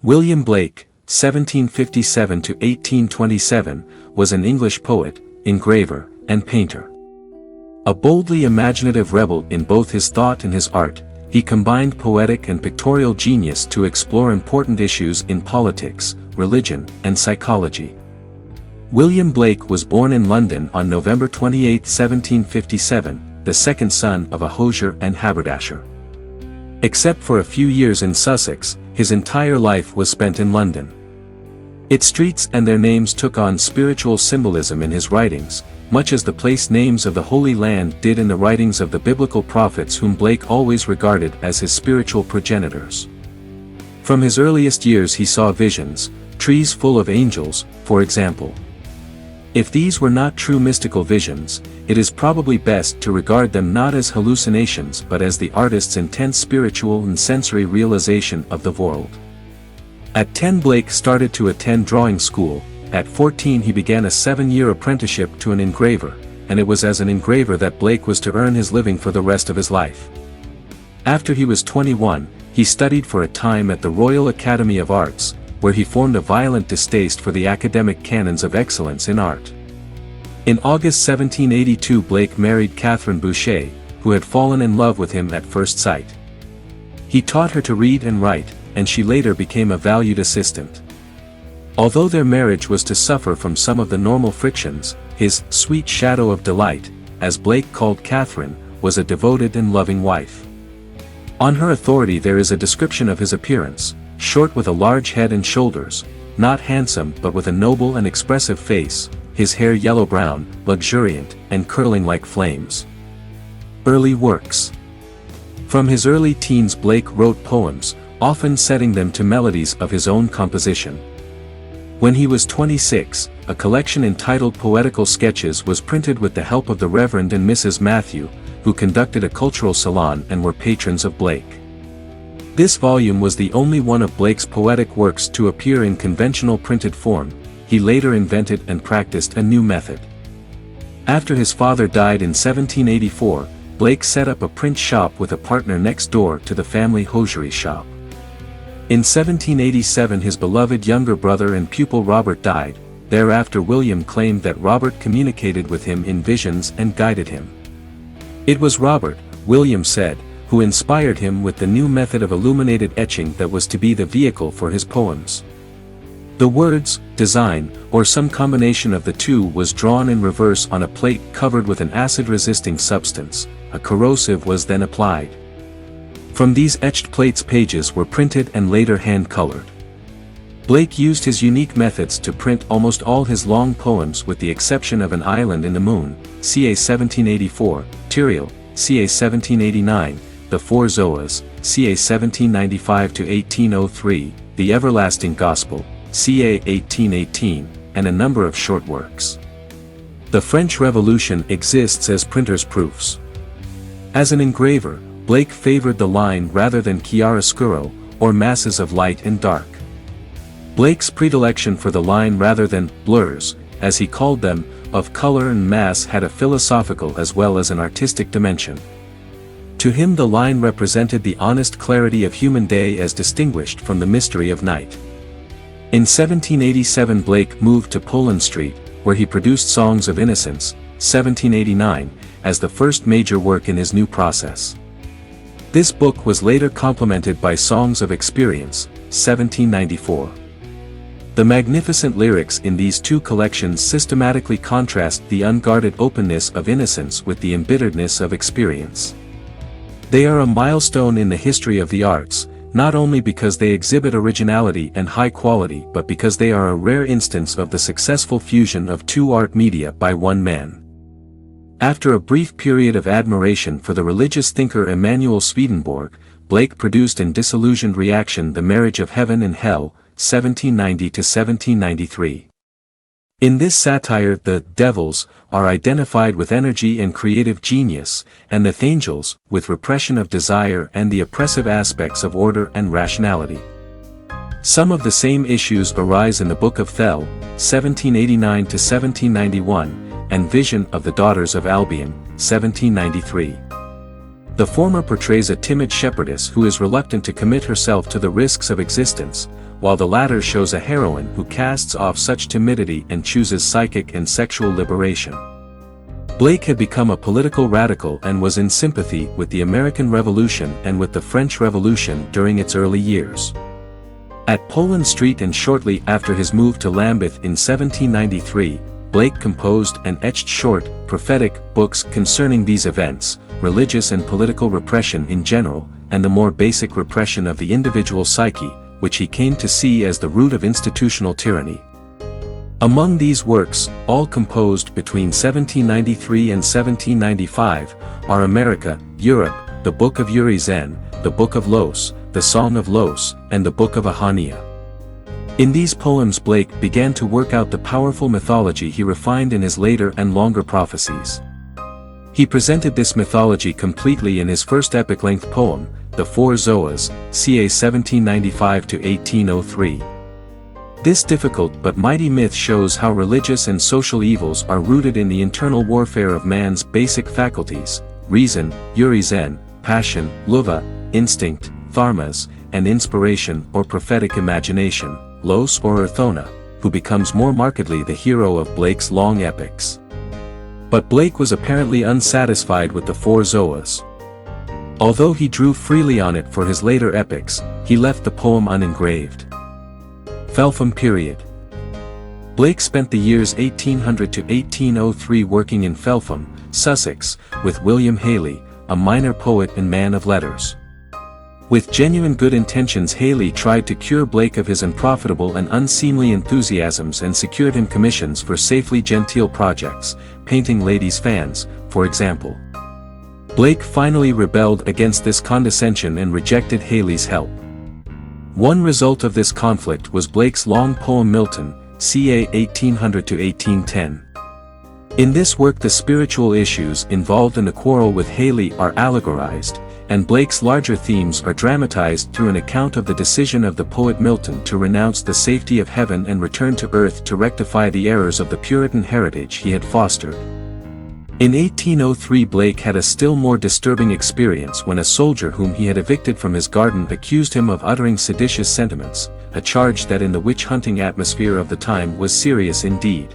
William Blake, 1757 to 1827, was an English poet, engraver, and painter. A boldly imaginative rebel in both his thought and his art, he combined poetic and pictorial genius to explore important issues in politics, religion, and psychology. William Blake was born in London on November 28, 1757, the second son of a hosier and haberdasher. Except for a few years in Sussex, his entire life was spent in London. Its streets and their names took on spiritual symbolism in his writings, much as the place names of the Holy Land did in the writings of the biblical prophets whom Blake always regarded as his spiritual progenitors. From his earliest years he saw visions, trees full of angels, for example. If these were not true mystical visions, it is probably best to regard them not as hallucinations but as the artist's intense spiritual and sensory realization of the world. At 10 Blake started to attend drawing school. At 14 he began a 7-year apprenticeship to an engraver, and it was as an engraver that Blake was to earn his living for the rest of his life. After he was 21, he studied for a time at the Royal Academy of Arts, where he formed a violent distaste for the academic canons of excellence in art. In August 1782 Blake married Catherine Boucher, who had fallen in love with him at first sight. He taught her to read and write, and she later became a valued assistant. Although their marriage was to suffer from some of the normal frictions, his "sweet shadow of delight," as Blake called Catherine, was a devoted and loving wife. On her authority there is a description of his appearance: short with a large head and shoulders, not handsome but with a noble and expressive face, his hair yellow-brown, luxuriant, and curling like flames. Early works. From his early teens Blake wrote poems, often setting them to melodies of his own composition. When he was 26, a collection entitled Poetical Sketches was printed with the help of the Reverend and Mrs. Matthew, who conducted a cultural salon and were patrons of Blake. This volume was the only one of Blake's poetic works to appear in conventional printed form. He later invented and practiced a new method. After his father died in 1784, Blake set up a print shop with a partner next door to the family hosiery shop. In 1787 his beloved younger brother and pupil Robert died. Thereafter William claimed that Robert communicated with him in visions and guided him. It was Robert, William said, who inspired him with the new method of illuminated etching that was to be the vehicle for his poems. The words, design, or some combination of the two was drawn in reverse on a plate covered with an acid-resisting substance. A corrosive was then applied. From these etched plates pages were printed and later hand-colored. Blake used his unique methods to print almost all his long poems with the exception of An Island in the Moon, ca. 1784, Tyrael, ca. 1789, The Four Zoas, ca. 1795 to 1803, The Everlasting Gospel, ca. 1818, and a number of short works. The French Revolution exists as printer's proofs. As an engraver, Blake favored the line rather than chiaroscuro, or masses of light and dark. Blake's predilection for the line rather than blurs, as he called them, of color and mass had a philosophical as well as an artistic dimension. To him the line represented the honest clarity of human day as distinguished from the mystery of night. In 1787 Blake moved to Poland Street, where he produced Songs of Innocence, 1789, as the first major work in his new process. This book was later complemented by Songs of Experience, 1794. The magnificent lyrics in these two collections systematically contrast the unguarded openness of innocence with the embitteredness of experience. They are a milestone in the history of the arts, not only because they exhibit originality and high quality but because they are a rare instance of the successful fusion of two art media by one man. After a brief period of admiration for the religious thinker Emanuel Swedenborg, Blake produced in disillusioned reaction The Marriage of Heaven and Hell, 1790 to 1793. In this satire the devils are identified with energy and creative genius, and the angels with repression of desire and the oppressive aspects of order and rationality. Some of the same issues arise in the Book of Thel, 1789 to 1791, and Vision of the Daughters of Albion, 1793. The former portrays a timid shepherdess who is reluctant to commit herself to the risks of existence, while the latter shows a heroine who casts off such timidity and chooses psychic and sexual liberation. Blake had become a political radical and was in sympathy with the American Revolution and with the French Revolution during its early years. At Poland Street and shortly after his move to Lambeth in 1793, Blake composed and etched short, prophetic books concerning these events, religious and political repression in general, and the more basic repression of the individual psyche, which he came to see as the root of institutional tyranny. Among these works, all composed between 1793 and 1795, are America, Europe, the Book of Urizen, the Book of Los, the Song of Los, and the Book of Ahania. In these poems Blake began to work out the powerful mythology he refined in his later and longer prophecies. He presented this mythology completely in his first epic-length poem, The Four Zoas, ca 1795–1803. This difficult but mighty myth shows how religious and social evils are rooted in the internal warfare of man's basic faculties, reason, urizen, passion, luva, instinct, tharmas, and inspiration or prophetic imagination, los or Urthona, who becomes more markedly the hero of Blake's long epics. But Blake was apparently unsatisfied with the Four Zoas. Although he drew freely on it for his later epics, he left the poem unengraved. Felpham period. Blake spent the years 1800 to 1803 working in Felpham, Sussex, with William Hayley, a minor poet and man of letters. With genuine good intentions Hayley tried to cure Blake of his unprofitable and unseemly enthusiasms and secured him commissions for safely genteel projects, painting ladies' fans, for example. Blake finally rebelled against this condescension and rejected Hayley's help. One result of this conflict was Blake's long poem Milton, ca 1800–1810. In this work the spiritual issues involved in the quarrel with Hayley are allegorized, and Blake's larger themes are dramatized through an account of the decision of the poet Milton to renounce the safety of heaven and return to earth to rectify the errors of the Puritan heritage he had fostered. In 1803 Blake had a still more disturbing experience when a soldier whom he had evicted from his garden accused him of uttering seditious sentiments, a charge that in the witch-hunting atmosphere of the time was serious indeed.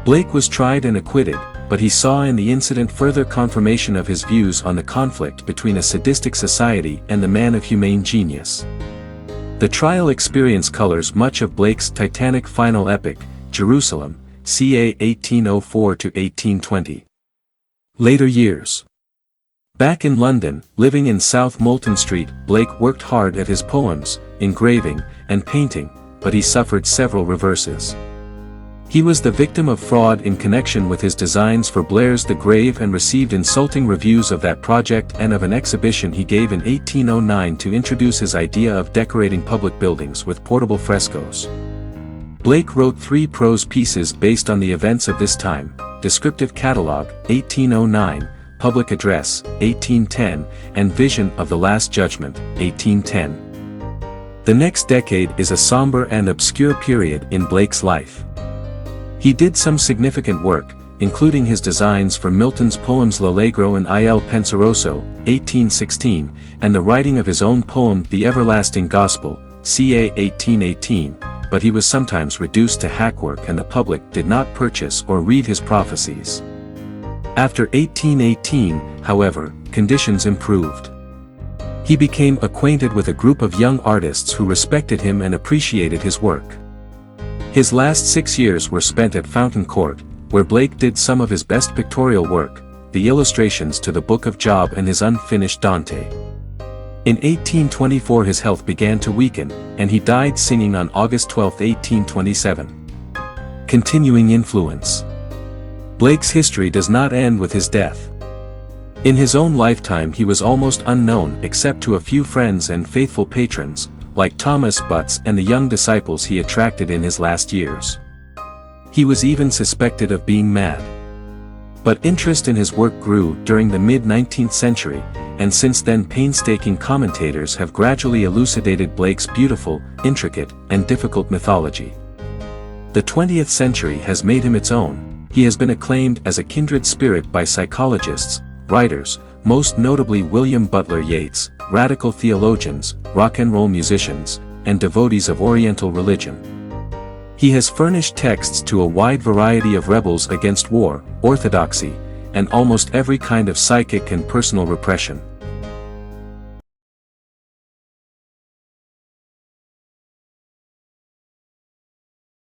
Blake was tried and acquitted, but he saw in the incident further confirmation of his views on the conflict between a sadistic society and the man of humane genius. The trial experience colors much of Blake's titanic final epic, Jerusalem, ca 1804–1820. Later years. Back in London, living in South Molton Street, Blake worked hard at his poems, engraving, and painting, but he suffered several reverses. He was the victim of fraud in connection with his designs for Blair's The Grave and received insulting reviews of that project and of an exhibition he gave in 1809 to introduce his idea of decorating public buildings with portable frescoes. Blake wrote 3 prose pieces based on the events of this time: Descriptive Catalogue, 1809, Public Address, 1810, and Vision of the Last Judgment, 1810. The next decade is a somber and obscure period in Blake's life. He did some significant work, including his designs for Milton's poems L'Allegro and Il Penseroso, 1816, and the writing of his own poem The Everlasting Gospel, ca 1818, but he was sometimes reduced to hackwork and the public did not purchase or read his prophecies. After 1818, however, conditions improved. He became acquainted with a group of young artists who respected him and appreciated his work. His last 6 years were spent at Fountain Court, where Blake did some of his best pictorial work, the illustrations to the Book of Job and his unfinished Dante. In 1824 his health began to weaken, and he died singing on August 12, 1827. Continuing influence. Blake's history does not end with his death. In his own lifetime he was almost unknown except to a few friends and faithful patrons, like Thomas Butts and the young disciples he attracted in his last years. He was even suspected of being mad. But interest in his work grew during the mid-19th century, and since then painstaking commentators have gradually elucidated Blake's beautiful, intricate, and difficult mythology. The 20th century has made him its own. He has been acclaimed as a kindred spirit by psychologists, writers, most notably William Butler Yeats, radical theologians, rock and roll musicians, and devotees of Oriental religion. He has furnished texts to a wide variety of rebels against war, orthodoxy, and almost every kind of psychic and personal repression.